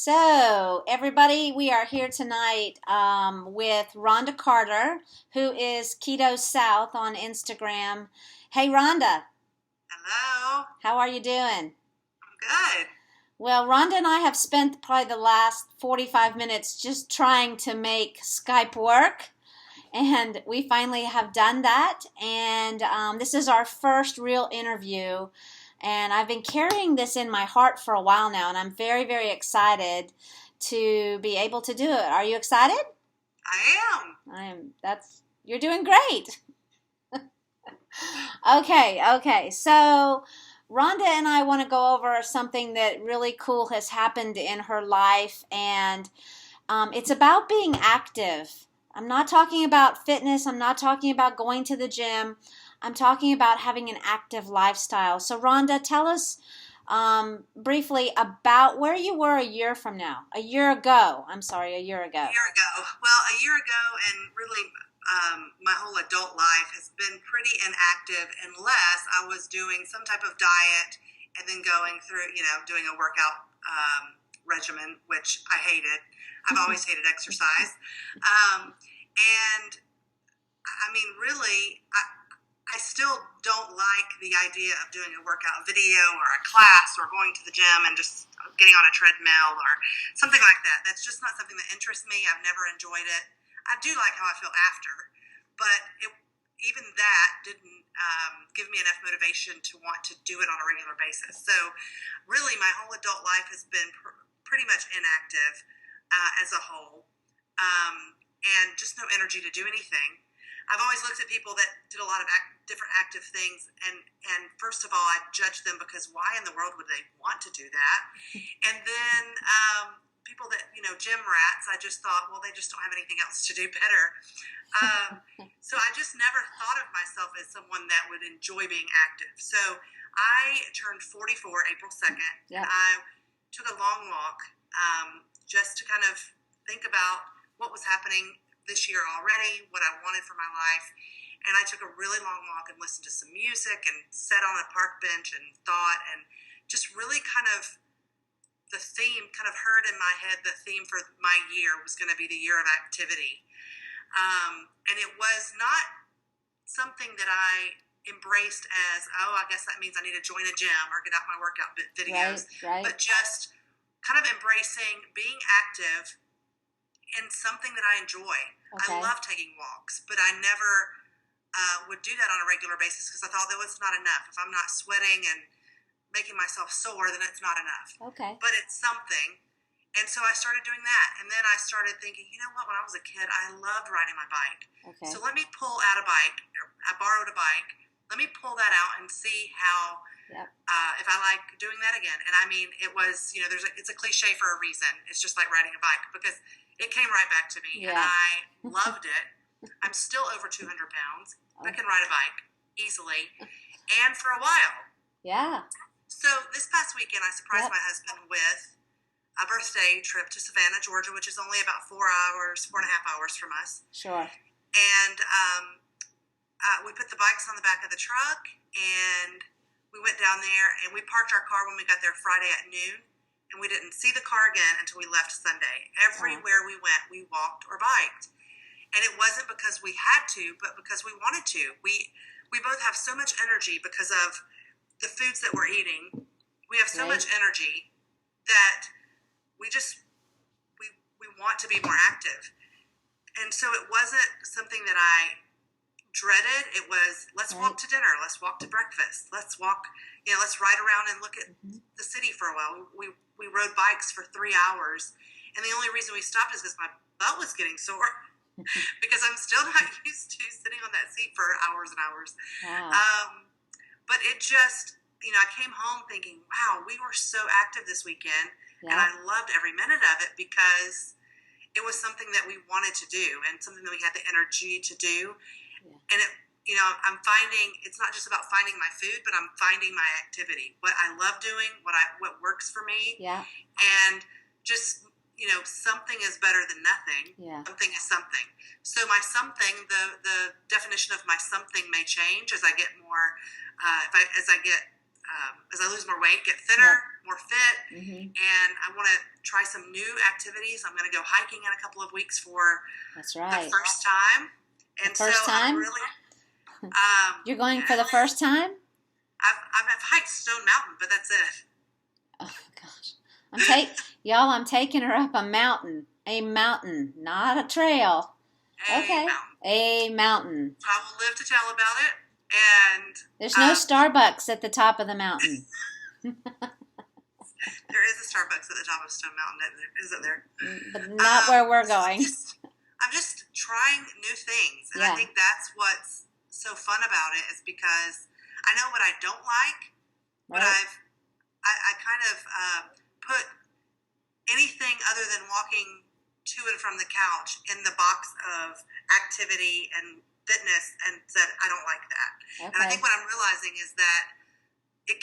So, everybody, we are here tonight with Rhonda Carter, who is Keto South on Instagram. Hey, Rhonda, Hello. how are you doing? I'm good. Well, Rhonda and I have spent probably the last 45 minutes just trying to make Skype work, and we finally have done that. And this is our first real interview. And I've been carrying this in my heart for a while now, and I'm very, very excited to be able to do it. Are you excited? I am. You're doing great. Okay. So Rhonda and I want to go over something that really cool has happened in her life, and it's about being active. I'm not talking about fitness. I'm not talking about going to the gym. I'm talking about having an active lifestyle. So, Rhonda, tell us briefly about where you were a year from now. A year ago. I'm sorry, a year A ago. year ago. Well, a year ago, and really my whole adult life has been pretty inactive unless I was doing some type of diet and then going through, doing a workout regimen, which I hated. I've always hated exercise. And I mean, really, I still don't like the idea of doing a workout video or a class or going to the gym and just getting on a treadmill or something like that. That's just not something that interests me. I've never enjoyed it. I do like how I feel after, but even that didn't give me enough motivation to want to do it on a regular basis. So really my whole adult life has been pretty much inactive as a whole, and just no energy to do anything. I've always looked at people that did a lot of different active things, and first of all, I judged them because why in the world would they want to do that? And then people that, gym rats, I just thought, well, they just don't have anything else to do better. So I just never thought of myself as someone that would enjoy being active. So I turned 44 April 2nd, Yep. and I took a long walk just to kind of think about what was happening this year already, what I wanted for my life. And I took a really long walk and listened to some music and sat on a park bench and thought, and just really kind of the theme kind of heard in my head. The theme for my year was going to be the year of activity. And it was not something that I embraced as, oh, I guess that means I need to join a gym or get out my workout videos, Right. but just kind of embracing being active in something that I enjoy. Okay. I love taking walks, but I never would do that on a regular basis because I thought that was not enough. If I'm not sweating and making myself sore, then it's not enough. Okay. But it's something. And so I started doing that. And then I started thinking, you know what, when I was a kid, I loved riding my bike. Okay. So let me pull out a bike. I borrowed a bike. Let me pull that out and see how, Yep. if I like doing that again. And I mean, it was, it's a cliche for a reason. It's just like riding a bike because it came right back to me, and Yeah. I loved it. I'm still over 200 pounds. I can ride a bike easily, and for a while. Yeah. So this past weekend, I surprised Yep. my husband with a birthday trip to Savannah, Georgia, which is only about 4.5 hours from us. Sure. And we put the bikes on the back of the truck, and we went down there, and we parked our car when we got there Friday at noon. And we didn't see the car again until we left Sunday. Everywhere we went, we walked or biked. And it wasn't because we had to, but because we wanted to. We both have so much energy because of the foods that we're eating. We have so Right. much energy that we want to be more active. And so it wasn't something that I dreaded. It was, let's walk to dinner. Let's walk to breakfast. Let's walk, let's ride around and look at the city for a while. We rode bikes for 3 hours. And the only reason we stopped is because my butt was getting sore because I'm still not used to sitting on that seat for hours and hours. Wow. But it just, I came home thinking, wow, we were so active this weekend. And Yeah. I loved every minute of it because it was something that we wanted to do and something that we had the energy to do. Yeah. And I'm finding it's not just about finding my food, but I'm finding my activity, what I love doing, what works for me. Yeah. And just, something is better than nothing. Yeah. Something is something. So my something, the definition of my something may change as I get more, as I get as I lose more weight, get thinner, more fit, Mm-hmm. and I want to try some new activities. I'm going to go hiking in a couple of weeks for That's the right. first time. And The first so I'm time? really, You're going for the first time? I've hiked Stone Mountain, but that's it. Oh gosh. I'm taking her up a mountain, not a trail. Okay. Mountain. A mountain. So I will live to tell about it. And There's no Starbucks at the top of the mountain. there is a Starbucks at the top of Stone Mountain, isn't there? But not where we're going. I'm just trying new things. And Yeah. I think that's what's so fun about it, is because I know what I don't like, but Right. I kind of put anything other than walking to and from the couch in the box of activity and fitness, and said I don't like that. Okay. And I think what I'm realizing is that there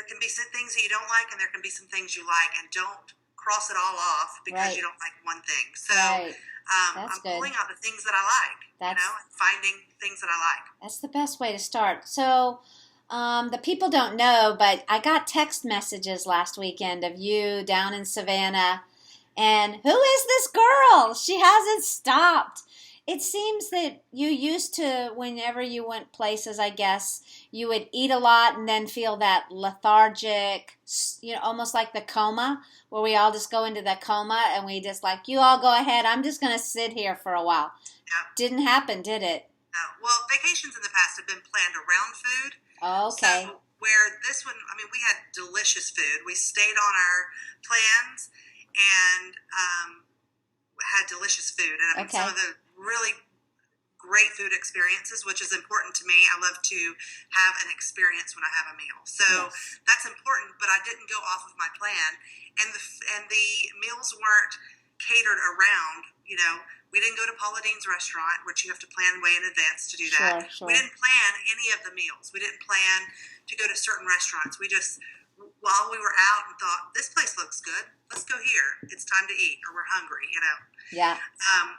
can be some things that you don't like, and there can be some things you like, and don't cross it all off because you don't like one thing. So I'm pulling out the things that I like, and finding things that I like. That's the best way to start. So the people don't know, but I got text messages last weekend of you down in Savannah. And who is this girl? She hasn't stopped. It seems that you used to, whenever you went places, I guess, you would eat a lot and then feel that lethargic, almost like the coma, where we all just go into the coma and we just like, you all go ahead, I'm just going to sit here for a while. Yeah. Didn't happen, did it? No. Well, vacations in the past have been planned around food. Okay. So where this one, we had delicious food. We stayed on our plans and had delicious food. And some of the really great food experiences, which is important to me. I love to have an experience when I have a meal. So that's important, but I didn't go off of my plan. And the meals weren't catered around, we didn't go to Paula Dean's restaurant, which you have to plan way in advance to do that. Sure. We didn't plan any of the meals. We didn't plan to go to certain restaurants. We just, while we were out and thought, this place looks good, let's go here. It's time to eat, or we're hungry, Yeah.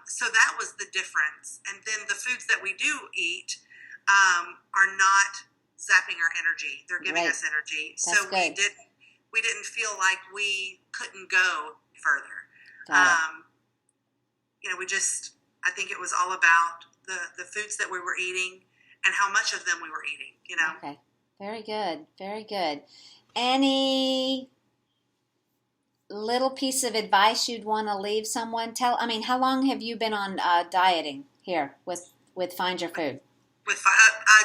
So that was the difference. And then the foods that we do eat are not zapping our energy. They're giving us energy. That's so good. we didn't feel like we couldn't go further. I think it was all about the foods that we were eating and how much of them we were eating, Okay. Very good. Very good. Any little piece of advice you'd want to leave someone? How long have you been on dieting here with Find Your Food? With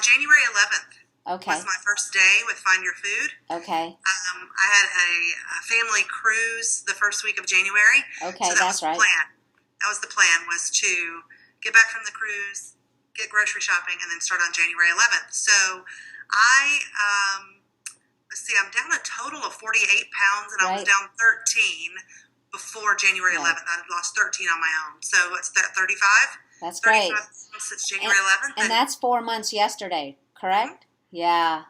January 11th. Okay. Was my first day with Find Your Food. Okay. I had a family cruise the first week of January. Okay, so that's right. That was the plan, was to get back from the cruise, get grocery shopping, and then start on January 11th. So let's see, I'm down a total of 48 pounds, and I was down 13 before January 11th. I lost 13 on my own. So what's that, 35? That's great. Since January 11th. And that's 4 months yesterday, correct? Mm-hmm. Yeah.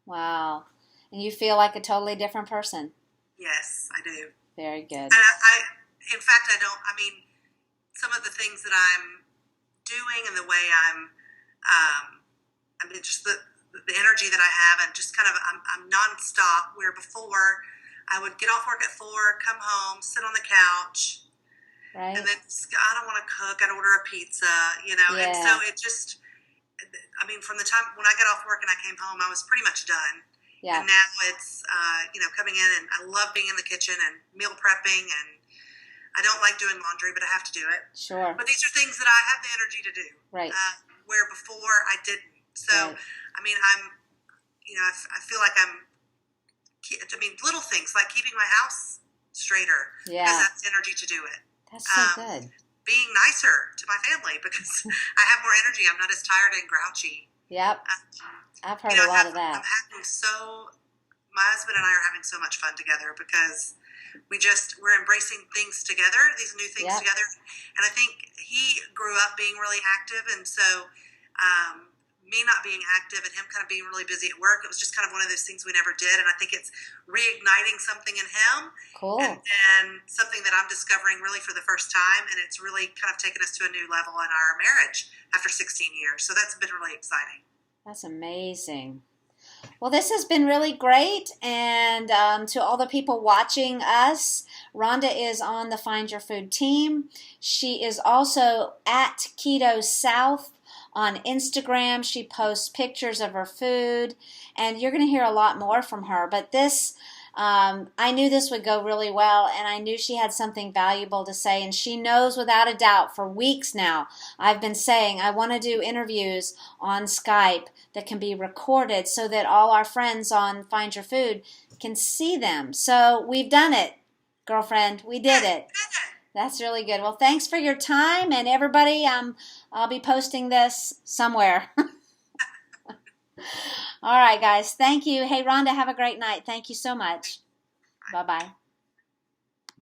Wow. And you feel like a totally different person. Yes, I do. Very good. And in fact, some of the things that I'm doing and the way just the energy that I have, and just kind of, I'm nonstop, where before I would get off work at 4, come home, sit on the couch, right. And then I don't want to cook, I'd order a pizza, and so it just, from the time when I got off work and I came home, I was pretty much done. Yeah. And now it's, coming in, and I love being in the kitchen and meal prepping, and I don't like doing laundry, but I have to do it. Sure. But these are things that I have the energy to do. Right. Where before I didn't. So, I feel like little things like keeping my house straighter. Yeah. Because that's energy to do it. That's so good. Being nicer to my family because I have more energy. I'm not as tired and grouchy. Yep. I've heard a lot of that. My husband and I are having so much fun together because we're embracing things together, these new things together. And I think he grew up being really active. And so, me not being active and him kind of being really busy at work, it was just kind of one of those things we never did. And I think it's reigniting something in him. Cool. And something that I'm discovering really for the first time. And it's really kind of taken us to a new level in our marriage after 16 years. So that's been really exciting. That's amazing. Well, this has been really great. And to all the people watching us, Rhonda is on the Find Your Food team. She is also at Keto South on Instagram. She posts pictures of her food, and you're going to hear a lot more from her. But I knew this would go really well, and I knew she had something valuable to say. And she knows without a doubt for weeks now, I've been saying I want to do interviews on Skype that can be recorded so that all our friends on Find Your Food can see them. So we've done it, girlfriend. We did it. That's really good. Well, thanks for your time, and everybody, I'll be posting this somewhere. All right, guys. Thank you. Hey, Rhonda, have a great night. Thank you so much. Bye-bye.